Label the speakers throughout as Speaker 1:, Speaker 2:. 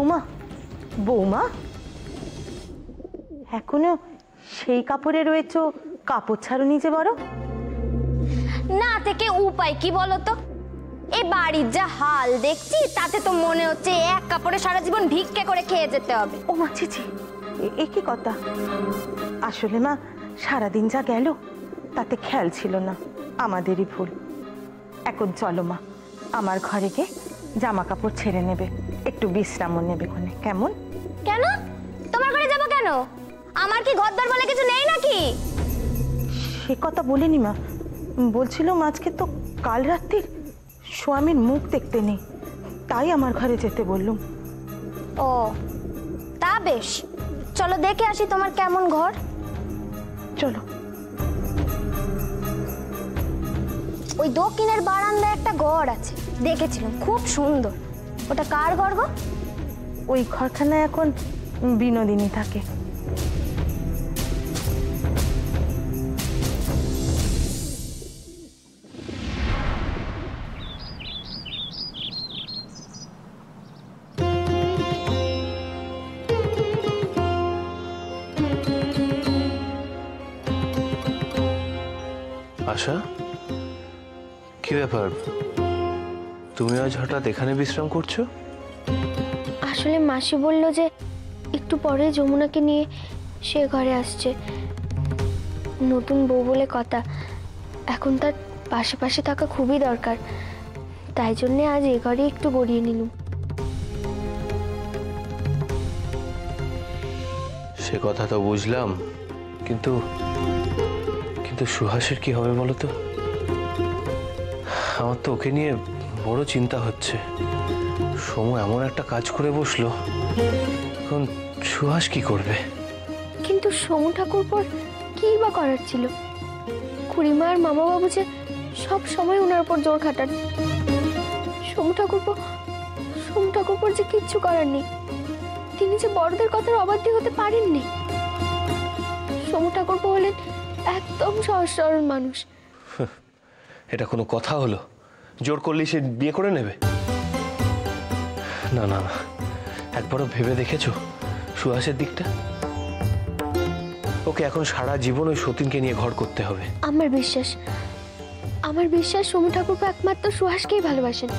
Speaker 1: উমা, বৌমা এখনো সেই কাপড়ে রয়েছো, কাপড় ছাড়ো নিজে বড়
Speaker 2: না থেকে উপায় কি বলো তো? এই বাড়ির যা হাল দেখছি তাতে তো মনে হচ্ছে এক কাপড়ে সারা জীবন ভিক্ষে করে খেয়ে যেতে হবে।
Speaker 1: ও মা, ছি, এ কি কথা? আসলে মা, সারাদিন যা গেল তাতে খেয়াল ছিল না, আমাদেরই ভুল। এখন চলো মা, আমার ঘরে গিয়ে জামা কাপড় ছেড়ে নেবে, একটু বিশ্রামও নেবে ওখানে, কেমন?
Speaker 2: কেন তোমার ঘরে যাবো কেন? আমার কি ঘরদর বলে কিছু নেই নাকি?
Speaker 1: সে কথা বলিনি মা, বলছিলাম আজকে তো কাল রাত্রির স্বামীর মুখ দেখতে নেই, তাই আমার ঘরে যেতে বললুম।
Speaker 2: ও তা বেশ, চলো দেখে আসি তোমার কেমন ঘর।
Speaker 1: চলো।
Speaker 2: ওই দক্ষিণের বারান্দায় একটা ঘর আছে, দেখেছিলাম, খুব সুন্দর। ওটা কার ঘর গো?
Speaker 1: ওই ঘরখানায় এখন বিনোদিনী থাকে।
Speaker 3: আশা, কি ব্যাপার, তুমি আজ হঠাৎ এখানে বিশ্রাম করছো?
Speaker 4: আসলে মাসি বলল যে একটু পরে যমুনাকে নিয়ে সে ঘরে আসছে, নতুন বউ বলে কথা, এখন তার পাশে পাশে থাকা খুবই দরকার, তাই জন্যে আজ এ ঘরে একটু গড়িয়ে নিলুম।
Speaker 3: সে কথা তো বুঝলাম, কিন্তু কিন্তু সুহাসের কি হবে বলো তো? আমার তো ওকে নিয়ে বড় চিন্তা হচ্ছে। সমু এমন একটা কাজ করে বসলো, এখন সুহাস কি করবে?
Speaker 4: কিন্তু সমু ঠাকুরপোর কি বা করার ছিল? খুড়িমা আর মামা বাবু যে সব সময় ওনার উপর জোর খাটান। সমু ঠাকুরপোর যে কিচ্ছু করার নেই, তিনি যে বড়দের কথার অবাধ্য হতে পারেননি। সমু ঠাকুরপো হলেন একদম সহজ সরল মানুষ।
Speaker 3: এটা কোনো কথা হলো? জোর করলেই সে বিয়ে করে নেবে? না না না, একবারও ভেবে দেখেছো সুহাসের দিকটা? ওকে এখন সারা জীবন ওই সতীনকে নিয়ে ঘর করতে হবে।
Speaker 4: আমার বিশ্বাস সমু ঠাকুরপো একমাত্র সুহাসকেই ভালোবাসেন।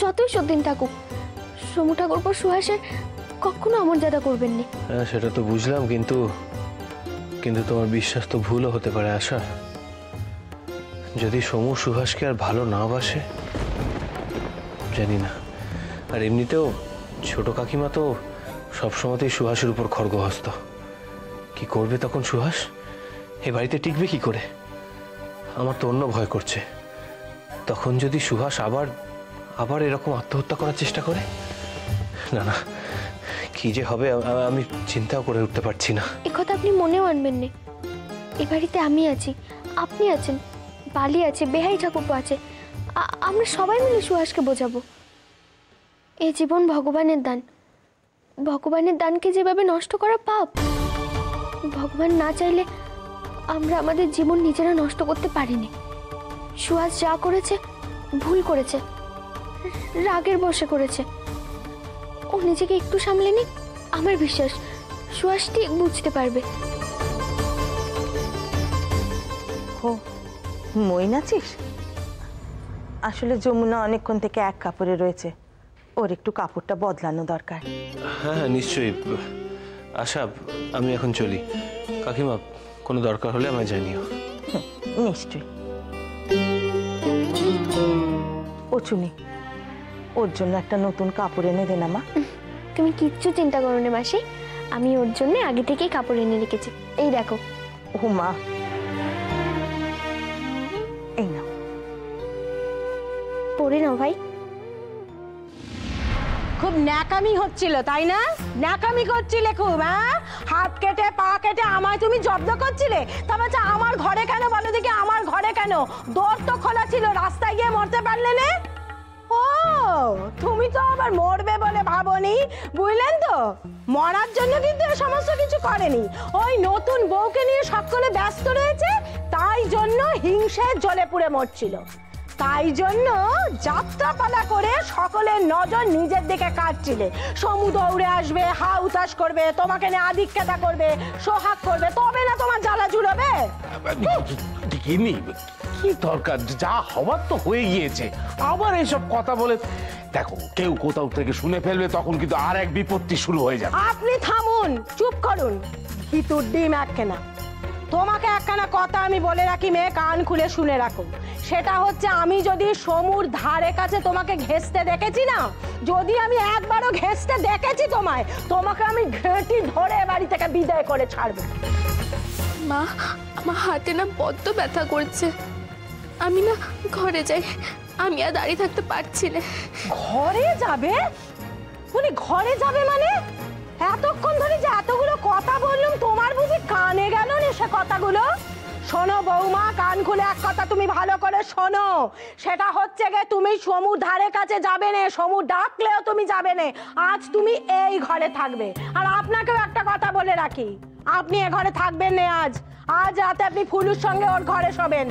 Speaker 4: যতই সতীন থাকুক, সমু ঠাকুরপো সুহাসের কখনো অমর্যাদা করবেন না।
Speaker 3: হ্যাঁ, সেটা তো বুঝলাম, কিন্তু কিন্তু তোমার বিশ্বাস তো ভুলও হতে পারে আশা। যদি সমু সুহাসকে আর ভালো না বাসে, জানি না। আর এমনিতেও ছোট কাকিমা তো সবসময়তেই সুহাসের উপর খড়গহস্ত। কি করবে তখন সুহাস? এ বাড়িতে টিকবে কি করে? আমার তো অন্য ভয় করছে, তখন যদি সুহাস আবার আবার এরকম আত্মহত্যা করার চেষ্টা করে। না না, কি যে হবে আমি চিন্তাও করে উঠতে পারছি না।
Speaker 4: এ কথা আপনি মনেও আনবেন না। এ বাড়িতে আমি আছি, আপনি আছেন, বালি আছে, বেহাই ঠাকুরপো আছে, আমরা সবাই মিলে সুহাসকে বোঝাবো। এই জীবন ভগবানের দান, ভগবানের দানকে যেভাবে নষ্ট করা পাপ। ভগবান না চাইলে আমরা আমাদের জীবন নিজেরা নষ্ট করতে পারিনি। সুহাস যা করেছে ভুল করেছে, রাগের বশে করেছে। ও নিজেকে একটু সামলে নিক, আমার বিশ্বাস সুহাস ঠিক বুঝতে পারবে।
Speaker 1: ও মই নাচিস? আসলে যমুনা অনেকক্ষণ থেকে এক কাপড়ে রয়েছে, ওর একটু কাপড়টা বদলানো দরকার।
Speaker 3: হ্যাঁ নিশ্চয়ই। আশা, আমি এখন চলি। কাকিমা, কোনো দরকার হলে আমায় জানিও।
Speaker 1: নিশ্চয়ই। ও চুনি, ওর জন্য একটা নতুন কাপড় এনে দে না মা।
Speaker 4: তুমি কিচ্ছু চিন্তা করো না মাসি, আমি ওর জন্য আগে থেকেই কাপড় এনে রেখেছি। এই দেখো।
Speaker 1: ও মা, এই নাও,
Speaker 4: পরে নাও ভাই।
Speaker 5: খুব ন্যাকামি হচ্ছিল তাই না? ন্যাকামি করছিলে খুব, হ্যাঁ? হাত কেটে পা কেটে আমায় তুমি জব্দ করছিলে। তবে আমার ঘরে কেন বলো দেখি, আমার ঘরে কেন? দোর তো খোলা ছিল, রাস্তায় গিয়ে মরতে পারলে না? ও তুমি তো আবার মরবে বলে ভাবনি, বুঝলেন তো? মরার জন্য কিন্তু এ সমস্ত কিছু করেনি, ওই নতুন বউকে নিয়ে সকলে ব্যস্ত রয়েছে, তাই জন্য হিংসে জ্বলে পুড়ে মরছিল। তাই জন্য যাত্রাপালা করে সকলের নজর নিজের দিকে কাটছিলে। সমু দৌড়ে আসবে, হা উতাস করবে, তোমাকে নিয়ে আদিক্ষেতা করবে, সোহাগ করবে, তবে না তোমার জ্বালা জুড়বে।
Speaker 6: গিন্নি, কি দরকার? যা হবার তো হয়ে গিয়েছে, আবার এসব কথা বলে। দেখো, কেউ কোথাও থেকে শুনে ফেলবে, তখন কিন্তু আর এক বিপত্তি শুরু হয়ে যাবে।
Speaker 5: আপনি থামুন, চুপ করুন। ভিতুর ডিম একখানা। তোমাকে একখানা কথা আমি বলে রাখি মেয়ে, কান খুলে শুনে রাখো। সেটা হচ্ছে, আমি যদি সমুর ধারে কাছে তোমাকে ঘেঁষতে দেখেছি না, যদি আমি একবারও ঘেঁষতে দেখেছি তোমাকে আমি ঘেঁটি ধরে বাড়ি থেকে বিদায় করে ছাড়বো।
Speaker 4: মা, আমার হাতে না বড্ড ব্যথা করছে, আমি না ঘরে যাই, আমি আর দাঁড়িয়ে থাকতে পারছি না।
Speaker 5: ঘরে যাবে? উনি ঘরে যাবে মানে? এতক্ষণ ধরে যে এতগুলো কথা বললাম, তোমার বুঝি কানে গেল না সে কথাগুলো? শোনো বৌমা, কান খুলে এক কথা তুমি ভালো করে শোনো। সেটা হচ্ছে গে, তুমি সমুর ধারে কাছে যাবে না, সমু ডাকলেও তুমি যাবে না। আজ তুমি এই ঘরে থাকবে। আর আপনাকেও একটা কথা বলে রাখি, আপনি এ ঘরে থাকবেন না আজ। আজ রাতে আপনি ফুলুর সঙ্গে ওর ঘরে শোবেন।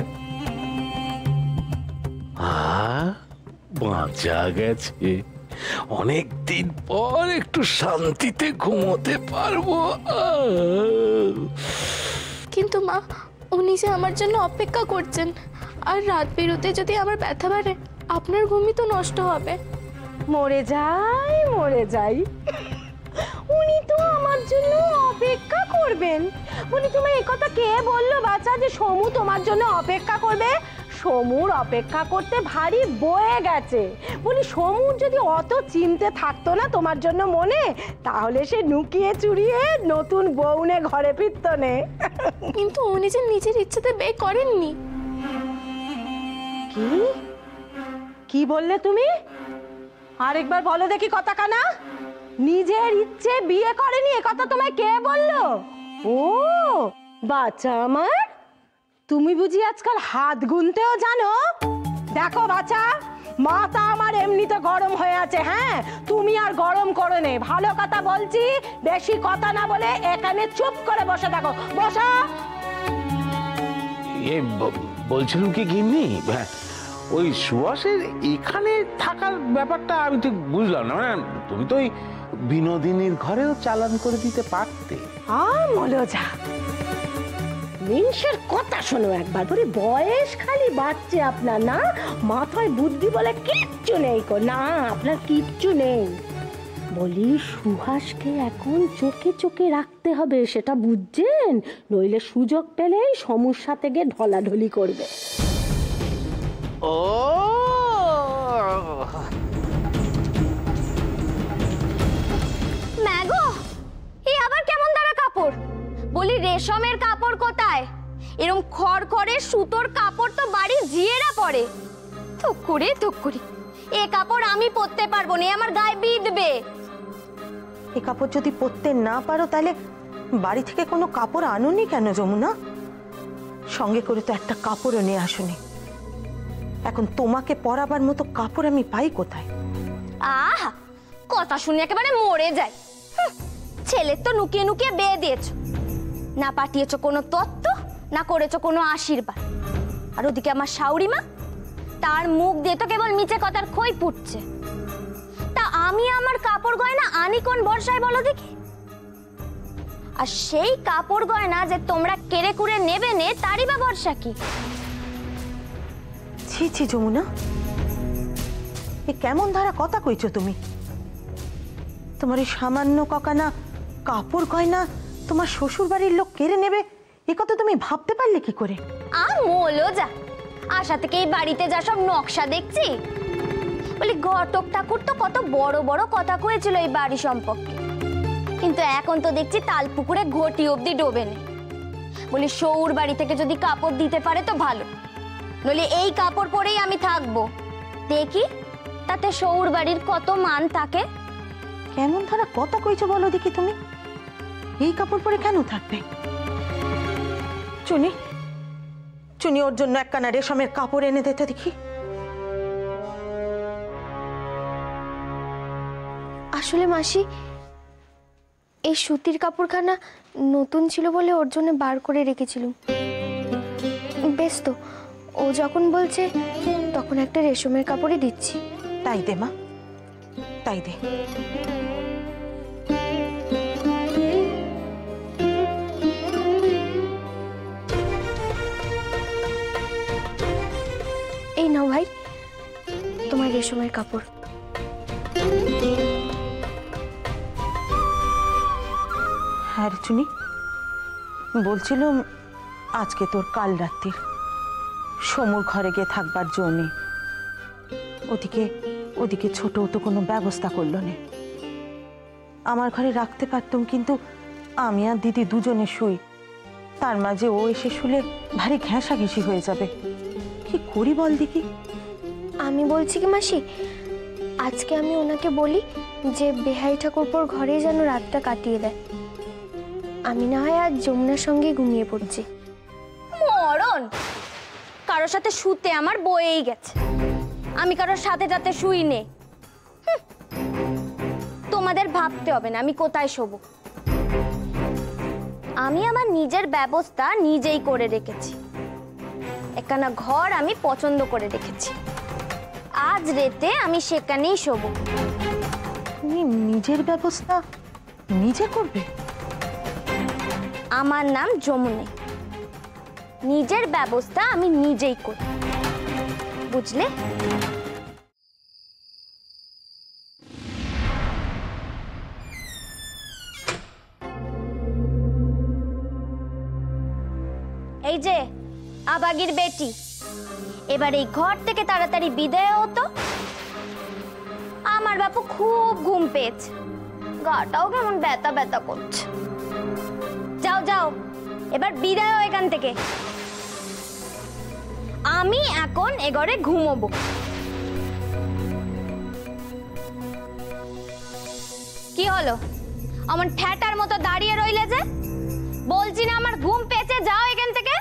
Speaker 6: বাঁচা গেছে, অনেক দিন পর একটু শান্তিতে ঘুমোতে পারবো।
Speaker 4: কিন্তু মা, উনি যে আমার জন্য অপেক্ষা করছেন, আর রাত বেরোতে যদি আমার ব্যথা বাড়ে, আপনার ঘুমই তো নষ্ট হবে।
Speaker 5: মরে যাই, মরে যাই। উনি তো আমার জন্য অপেক্ষা করবেন? উনি তোমায় এই কথা কে বললো বাচ্চা, যে সমু তোমার জন্য অপেক্ষা করবে? সমুর অপেক্ষা করতে ভারী বয়ে গেছে। বলি, সমুর যদি অত চিনতে থাকতো না তোমার জন্য মনে, তাহলে সে লুকিয়ে চুরিয়ে নতুন বউনে ঘরে ফিরতো নে।
Speaker 4: কিন্তু উনি যে নিজের ইচ্ছেতে বিয়ে করেননি।
Speaker 5: কি কি বললে তুমি? আরেকবার বলো দেখি কথা কানা। নিজের ইচ্ছে বিয়ে করেনি, এ কথা তোমায় কে বললো? ও বাচ্চা আমার, তুমি বুঝি আজকাল হাত গুনতেও জানো? দেখো বাচ্চা, মাথা আমার এমনিতে গরম হয়ে আছে। হ্যাঁ, তুমি আর গরম করো নে। ভালো কথা বলছি, বেশি কথা না বলে এখানে চুপ করে বসে থাকো। বসো।
Speaker 6: বলছিলাম কি গিন্নি, হ্যাঁ, ওই সুহাসের এখানে থাকার ব্যাপারটা আমি ঠিক বুঝলাম না। মানে তুমি তো ওই বিনোদিনীর ঘরেও চালান করে দিতে পারতে।
Speaker 5: মলজা, মিনসের কথা শোনো একবার। বলি, বয়স খালি বাড়ছে আপনার, না মাথায় বুদ্ধি বলে কিচ্ছু নেই। না, আপনার কিচ্ছু নেই। বলি, সুহাসকে এখন চোখে চোখে রাখতে হবে, সেটা বুঝছেন? নইলে সুযোগ পেলেই সমুর সাথে গিয়ে ঢলাঢলি করবে।
Speaker 6: ও
Speaker 2: ম্যাগো, এই আবার কেমন দাঁড়া কাপড়? বলি, রেশমের কাপড় কোথায়? এরকম খড়খড়ে সুতোর কাপড় তো বাড়ি জিয়েরা পরে। থুকুরি, এ কাপড় আমি পরতে পারবো না, আমার গায়ে বিঁধবে।
Speaker 1: এই কাপড় যদি পরতে না পারো, তাহলে বাড়ি থেকে কোনো কাপড় আনোনি কেন যমুনা? সঙ্গে করে তো একটা কাপড়ও নিয়ে আসুনি। এখন তোমাকে পরাবার মতো কাপড় আমি পাই কোথায়?
Speaker 2: আহা, কথা শুনে একেবারে মরে যায়। ছেলের তো লুকিয়ে লুকিয়ে বিয়ে দিয়েছো, না পাঠিয়েছো কোনো তত্ত্ব, না করেছো কোনো আশীর্বাদ। আর ওদিকে আমার শাউরি মা, তার মুখ দিয়ে তো কেবল মিছে কথার খই ফুটছে। তা আমি আমার কাপড় গয়না আনি কোন ভরসায় বলো দেখি? আর সেই কাপড় গয়না যে তোমরা কেড়ে কুড়ে নেবে নে, তারই বা ভরসা কি?
Speaker 1: ছি ছি যমুনা, এ কেমন ধারা কথা কইছো তুমি? তোমার এই সামান্য ককানা কাপড় গয়না তোমার শ্বশুর বাড়ির লোক কেড়ে নেবে, এ কথা তুমি ভাবতে পারলে কি করে?
Speaker 2: মোলো যা, আশা থেকে এই বাড়িতে যা সব নকশা দেখছি। বলি, ঘটক ঠাকুর তো কত বড় বড় কথা কয়েছিল এই বাড়ি সম্পর্কে, কিন্তু এখন তো দেখছি তাল পুকুরে ঘটি অব্দি ডোবে নেই। বলি, সৌর বাড়ি থেকে যদি কাপড় দিতে পারে তো ভালো, নইলে এই কাপড় পরেই আমি থাকবো। দেখি তাতে সৌর বাড়ির কত মান থাকে।
Speaker 1: কেমন ধারা কথা কইছো বলো দেখি তুমি? এই কাপড় পরে কেন থাকবে? চুনি, চুনি, ওর জন্য একখানা রেশমের কাপড় এনে দিতে দেখি।
Speaker 4: আসলে মাসি, এই সুতির কাপড়খানা নতুন ছিল বলে ওর জন্য বার করে রেখেছিলাম। বেশ তো, ও যখন বলছে তখন একটা রেশমের কাপড়ই দিচ্ছি।
Speaker 1: তাই দে মা, তাই দে।
Speaker 4: এই নাও ভাই তোমার রেশমের কাপড়।
Speaker 1: হ্যাঁ রে চুনি, বলছিলাম আজকে তোর কাল রাত্রির সমুর ঘরে গিয়ে থাকবার জন্য ওদিকে ওদিকে ছোট তো কোনো ব্যবস্থা করলো না। আমার ঘরে রাখতে পারতাম, কিন্তু আমি আর দিদি দুজনে শুই, তার মাঝে ও এসে শুলে ভারী ঘেঁষাঘেঁষি হয়ে যাবে। কি করি বল দেখি?
Speaker 4: আমি বলছি কি মাসি, আজকে আমি ওনাকে বলি যে বেহাই ঠাকুরপোর ঘরে যেন রাতটা কাটিয়ে দেয়। আমি না হয় আজ যমুনার সঙ্গে ঘুমিয়ে পড়ছি।
Speaker 2: মরণ, কারোর সাথে শুতে আমার বয়েই গেছে। আমি কারোর সাথে যাতে শুই নে। তোমাদের ভাবতে হবে না আমি কোথায় শোবো। আমি আমার নিজের ব্যবস্থা নিজেই করে রেখেছি। একখানা ঘর আমি পছন্দ করে রেখেছি। আজ রাতে আমি সেখানেই শোবো।
Speaker 1: তুমি নিজের ব্যবস্থা নিজে করবে?
Speaker 2: আমার নাম যমুনা, নিজের ব্যবস্থা আমি নিজেই করি, বুঝলে? এই যে আবাগির বেটি, এবার এই ঘর থেকে তাড়াতাড়ি বিদায় হতো। আমার বাপু খুব ঘুম পেয়েছে, গাটাও কেমন ব্যথা ব্যথা করছে। যাও যাও, এবার বিদায় হও এখান থেকে। আমি এখন এ ঘরে ঘুমোবো। কি হলো, আমার ঠ্যাটার মতো দাঁড়িয়ে রইলে যে? বলছি না আমার ঘুম পেয়েছে, যাও এখান থেকে।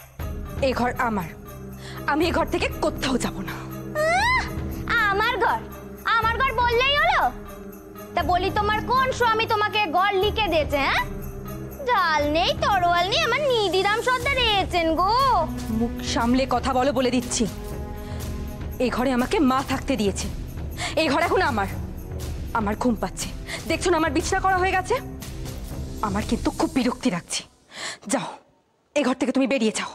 Speaker 5: এই ঘর আমার, আমি এই ঘর থেকে কোথাও যাব না।
Speaker 2: আমার ঘর, আমার ঘর বললেই হলো? তা বলি তোমার কোন স্বামী তোমাকে ঘর লিখে দিয়েছে? হ্যাঁ, জাল নেই তরোয়াল নেই, আমার নিদিরাম সর্দার এসেছেন গো।
Speaker 5: মুখ সামলে কথা বলো বলে দিচ্ছি। এই ঘরে আমাকে মা থাকতে দিয়েছে, এই ঘর এখন আমার। আমার ঘুম পাচ্ছে, দেখছো না আমার বিছানা করা হয়ে গেছে। আমার কিন্তু খুব বিরক্তি লাগছে। যাও, এই ঘর থেকে তুমি বেরিয়ে যাও।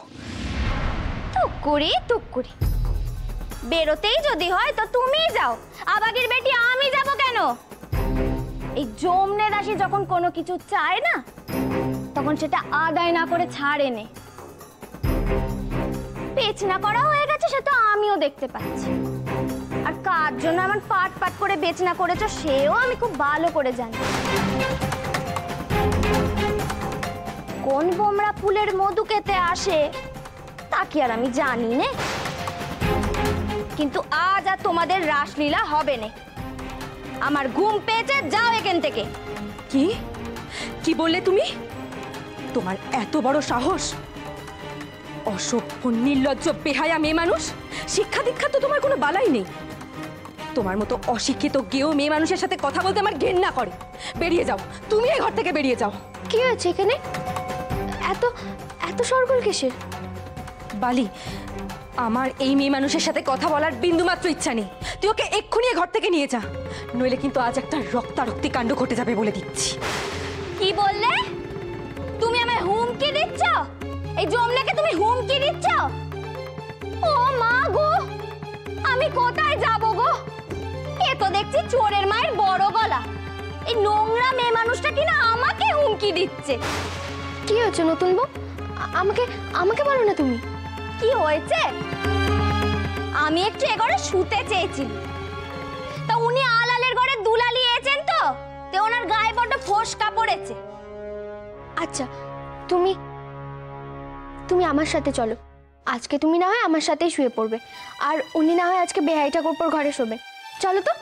Speaker 2: টুকুরি টুকুরি, বেরোতেই যদি হয় তো তুমিই যাও। আবাগির বেটি আমি যাব কেন? এই যমনে রাশি যখন কোনো কিছু চায় না, তখন সেটা আদায় না করে ছাড়ে নে। বেচনা করা হয়ে গেছে সেটা আমিও দেখতে পাচ্ছি, আর কার জন্য আমার পাট পাট করে বেচনা করেছো সেও আমি খুব ভালো করে জানি। কোন বোমরা ফুলের মধু খেতে আসে তা কি আর আমি জানি না। কিন্তু আজ আর তোমাদের রাসলীলা হবে না। আমার ঘুম পেয়েছে, যাও এখান থেকে।
Speaker 5: কি কি বললে তুমি? তোমার এত বড় সাহস? অসভ্য নির্লজ্জ বেহায়া মেয়ে মানুষ, শিক্ষা দীক্ষা তো তোমার কোনো বালাই নেই। তোমার মতো অশিক্ষিত গেও মেয়ে মানুষের সাথে কথা বলতে আমার ঘেন্না করে। বেরিয়ে যাও, তুমি এই ঘর থেকে বেরিয়ে যাও।
Speaker 4: কি হয়েছে এখানে? এত এত সরগোল কিসের?
Speaker 5: বালি, আমার এই মেয়ে মানুষের সাথে কথা বলার বিন্দুমাত্র ইচ্ছা নেই। তুই ওকে এক্ষুনি ঘর থেকে নিয়ে যা, নইলে কিন্তু আজ একটা রক্তারক্তি কাণ্ড ঘটে যাবে বলে দিচ্ছি।
Speaker 2: কি বললে? তুমি আমায় হুমকি দিচ্ছ? এই যমুনাকে তুমি হুমকি দিচ্ছ? ও মা গো, আমি কোথায় যাব গো? এ তো দেখছি চোরের মায়ের বড় গলা। এই নোংরা মেয়ে মানুষটা কিনা আমাকে হুমকি দিচ্ছে।
Speaker 4: কি হয়েছে নতুন বউ? আমাকে আমাকে বলো না তুমি।
Speaker 2: কি হয়েছে? আমি একটু এ ঘরে শুতে চেয়েছি, তা উনি আলালের ঘরে দুলালি এসেছেন তো ওনার গায়ে বড্ড ফোসকা পড়েছে।
Speaker 4: আচ্ছা, তুমি তুমি আমার সাথে চলো। আজকে তুমি না হয় আমার সাথেই শুয়ে পড়বে, আর উনি না হয় আজকে বেহাই ঠাকুরপোর ঘরে শোবেন। চলো তো।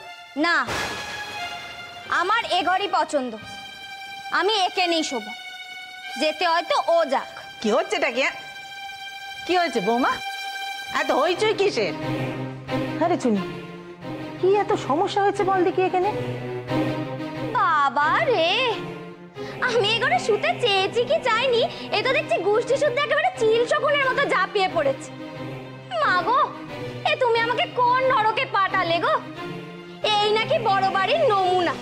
Speaker 2: না, আমার এ ঘরই পছন্দ, আমি একে নেই শোবো। যেতে হয়তো ও যাক।
Speaker 7: কি হচ্ছে এটা? কি হয়েছে বৌমা? এত হইচই কিসের?
Speaker 1: আরে চুনি, কি এত সমস্যা হয়েছে বল দেখি এখানে?
Speaker 2: বাবা রে, আমি এ ঘরে শুতে চেয়েছি কি চাইনি, এ তো দেখছি গোষ্ঠী শুদ্ধ একেবারে চিল শকুনের মতো ঝাঁপিয়ে পড়েছে। মা গো, এ তুমি আমাকে কোন নরকে পাঠালে গো? এই নাকি বড় বাড়ির নমুনা।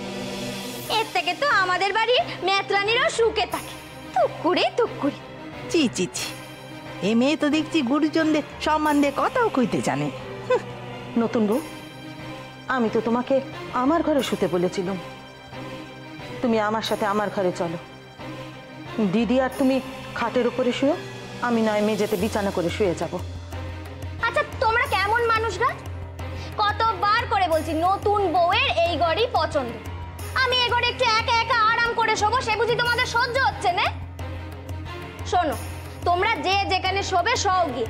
Speaker 2: এর থেকে তো আমাদের বাড়ির মেতরানিরাও সুখে থাকে। টুকুরি টুকুরি।
Speaker 7: চি চি চি, এ মেয়ে তো দেখছি গুরুজনদের সম্মান দিয়ে কথাও কইতে জানে।
Speaker 1: নতুন বউ, আমি তো তোমাকে আমার ঘরে শুতে বলেছিলাম। তুমি আমার সাথে আমার ঘরে চলো। দিদি আর তুমি খাটের উপরে শুও, আমি নয় মেঝেতে বিছানা করে শুয়ে যাব।
Speaker 2: আচ্ছা তোমরা কেমন মানুষ গা? কতবার করে বলছি নতুন বউয়ের এই ঘরই পছন্দ। আমি এই ঘরে একটু একা একা আরাম করে শোবো, সে বুঝি তোমাদের সহ্য হচ্ছে না? শোনো, তোমরা যে যেখানে শোবে শোও গিয়ে।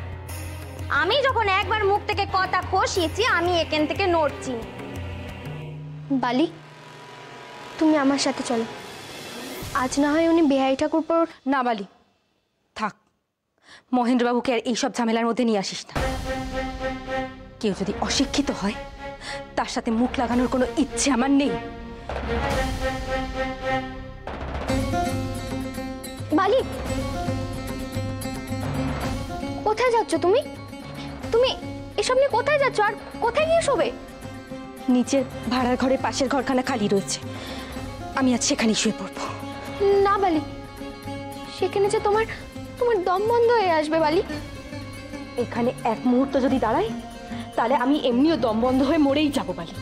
Speaker 2: আমি যখন একবার মুখ থেকে কথা খসিয়েছি, আমি এখান থেকে নড়ছি।
Speaker 4: বালি, তুমি আমার সাথে চলো। আজ না হয় উনি বেহাই ঠাকুরপোর।
Speaker 8: না বালি, থাক। মহেন্দ্রবাবুকে আর এইসব ঝামেলার মধ্যে নিয়ে আসিস না। কেউ যদি অশিক্ষিত হয়, তার সাথে মুখ লাগানোর কোনো ইচ্ছে আমার নেই।
Speaker 4: বালি, কোথায় যাচ্ছ তুমি? তুমি এসব নিয়ে কোথায় যাচ্ছ আর কোথায় গিয়ে শোবে?
Speaker 8: নিচের ভাড়ার ঘরের পাশের ঘরখানা খালি রয়েছে, আমি আজ সেখানেই শুয়ে পড়বো।
Speaker 4: না বালি, সেখানে যে তোমার দম বন্ধ হয়ে আসবে বালি।
Speaker 8: এখানে এক মুহূর্ত যদি দাঁড়াই, তাহলে আমি এমনিও দম বন্ধ হয়ে মরেই যাবো বালি।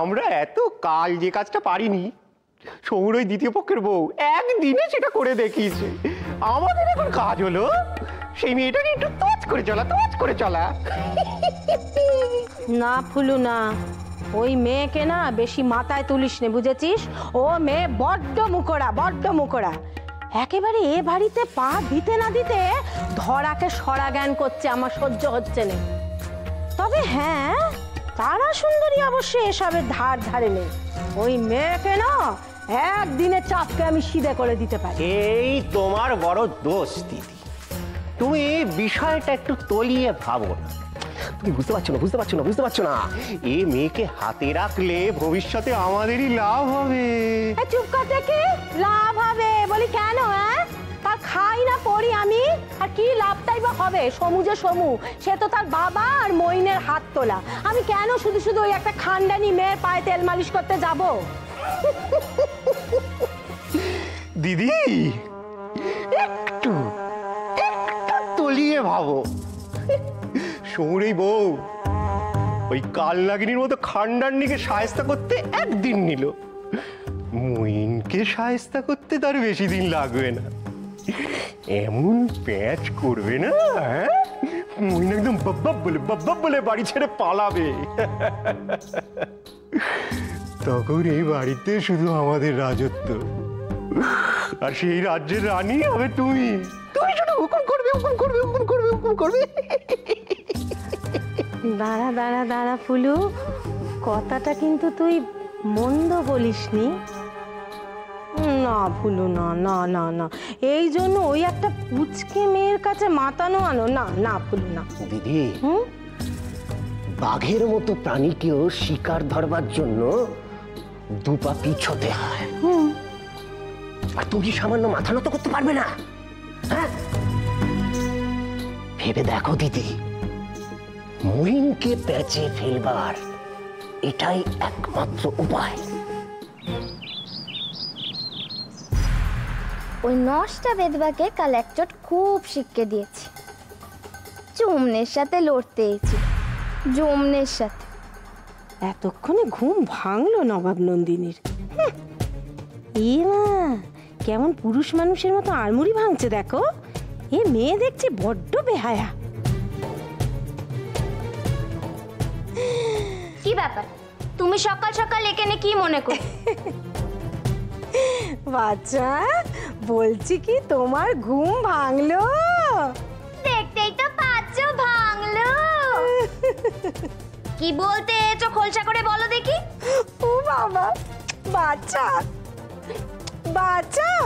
Speaker 9: আমরা এত কাল যে কাজটা পারিনি, সমুর ওই দ্বিতীয় পক্ষের বউ একদিনে সেটা করে দেখিয়েছে। আমাদের এখন কাজ হলো সেই মেয়েটাকে একটু তোজ করে চলা।
Speaker 5: না ফুলু না, ওই মেয়েকে না বেশি মাথায় তুলিস নে, বুঝেছিস? ও মেয়ে বড্ড মুখোড়া। একেবারে এ বাড়িতে পা দিতে না দিতে ধরাকে সরা জ্ঞান করছে, আমার সহ্য হচ্ছে না। তবে হ্যাঁ, তারা সুন্দরী অবশ্যই এসবের ধারে নেই। ওই মেয়েকে না একদিনে চাপকে আমি সিধে করে দিতে পারি।
Speaker 9: এই তোমার বড় দোষ দিদি, তুমি বিষয়টা একটু তলিয়ে ভাবো না। তুমি বুঝতে পারছো না এই মেয়েকে হাতে রাখলে ভবিষ্যতে আমাদেরই লাভ হবে।
Speaker 5: চুপ কর দেখি, লাভ হবে বলি কেন? তার খাই না পড়ি আমি, আর কি লাভটাই বা হবে? সমু সে তো তার বাবা আর মইনের হাত তোলা। আমি কেন শুধু ওই একটা খানদানি মেয়ের পায়ে তেল মালিশ করতে যাব?
Speaker 9: দিদি একটু তলিয়ে ভাবো। সমুর এই বউ ওই কালনাগিনীর মতো খানদানিকে শায়েস্তা করতে একদিন নিল, মইনকে শায়েস্তা করতে তার বেশি দিন লাগবে না। এমন প্যাচ করবে না, মইন একদম বাব্বাব বলে বাড়ি ছেড়ে পালাবে। তখন এই বাড়িতে শুধু আমাদের রাজত্ব, আর সেই রাজ্যের রানী হবে তুমি। শুধু হুকুম করবে।
Speaker 5: দাঁড়া ফুলু, কথাটা কিন্তু তুই মন্দ বলিসনি। না ফুলু, না, এই জন্য ওই একটা পুচকে মেয়ের কাছে মাতানো আনো না ফুলু না।
Speaker 9: দিদি, বাঘের মতো প্রাণীকেও শিকার ধরবার জন্য দুপা পিছতে হয়। আর তুমি সামান্য মাথা নত করতে পারবে না? ভেবে দেখো দিদি, মহিনকে প্যাচে ফেলবার এটাই একমাত্র উপায়।
Speaker 2: ওই নষ্টা বেদবাকে কাল একচোট খুব শিক্ষে দিয়েছি। যমুনের সাথে লড়তে এসেছি, যমুনের সাথে।
Speaker 5: এতক্ষণে ঘুম ভাঙলো নবাব নন্দিনীর। মা, কেমন পুরুষ মানুষের মতো আড়মুড়ি ভাঙছে দেখো। এ মেয়ে দেখছি বড্ড বেহায়া।
Speaker 2: কি ব্যাপার, তুমি সকাল সকাল এখানে কি মনে করো?
Speaker 5: বাচ্চা, বলছি কি তোমার ঘুম ভাঙলো?
Speaker 2: দেখতেই তো পাচ্ছ ভাঙলো। কি বলতে এসো খোলসা করে বলো দেখি।
Speaker 5: ও বাবা, বাচ্চা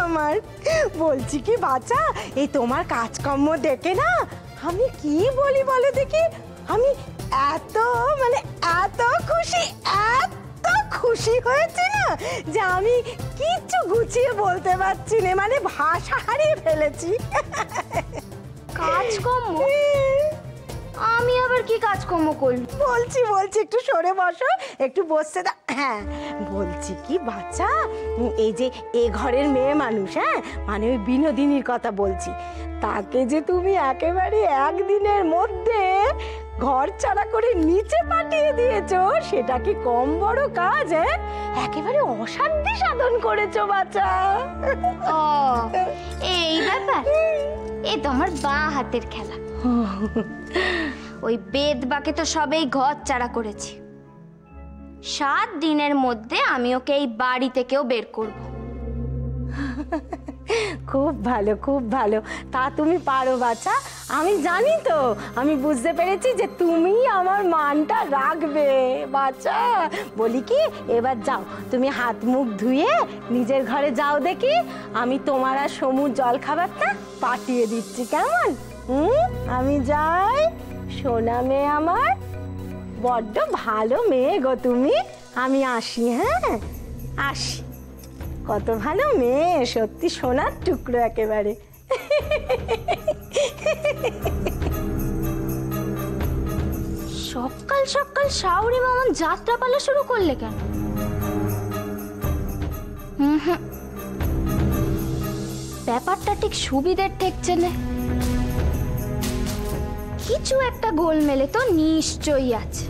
Speaker 5: আমার, বলছি কি বাচ্চা, এই তোমার কাজকর্ম দেখে না আমি কি বলি বলো দেখি, আমি এত খুশি খুশি হয়েছি না যে আমি কিচ্ছু গুছিয়ে বলতে পারছি না, মানে ভাষা হারিয়ে ফেলেছি।
Speaker 4: কাজকর্ম? আমি আবার কি কাজকর্ম করব?
Speaker 5: বলছি বলছি, একটু সরে বসো, একটু বসতে দাও। হ্যাঁ বলছি কি বাচ্চা, এই যে এ ঘরের মেয়ে মানুষ, হ্যাঁ মানে ওই বিনোদিনীর কথা বলছি, তাকে যে তুমি একেবারে একদিনের মধ্যে ঘর ছাড়া করে নিচে পাঠিয়ে দিয়েছো, সেটা কি কম বড় কাজ? হ্যাঁ একেবারে অসাধ্য সাধন করেছো বাচ্চা।
Speaker 4: ও এই ব্যাপার, এই তো আমার বাঁ হাতের খেলা। ওই বেদ বাকে তো সবেই ঘর ছাড়া করেছি, 7 দিনের মধ্যে আমি ওকে এই বাড়ি থেকেও বের করব।
Speaker 5: খুব ভালো খুব ভালো, তা তুমি পারো বাচ্চা, আমি জানি তো, আমি বুঝতে পেরেছি যে তুমি আমার মানটা রাখবে বাচ্চা। বলি কি, এবার যাও তুমি হাত মুখ ধুয়ে নিজের ঘরে যাও, দেখি আমি তোমার আর সমুর জল খাবারটা পাঠিয়ে দিচ্ছি, কেমন? আমি যাই, সোনা মেয়ে আমার, বড্ড ভালো মেয়ে গো তুমি। আমি আসি, হ্যাঁ আসি। কত ভালো মেয়ে, সত্যি সোনার টুকরো একেবারে।
Speaker 4: সকাল সকাল শাওরি মামন যাত্রা পালা শুরু করলে কেন? ব্যাপারটা ঠিক সুবিধের ঠেকছে না, কিছু একটা গোলমেলে তো নিশ্চয়ই আছে।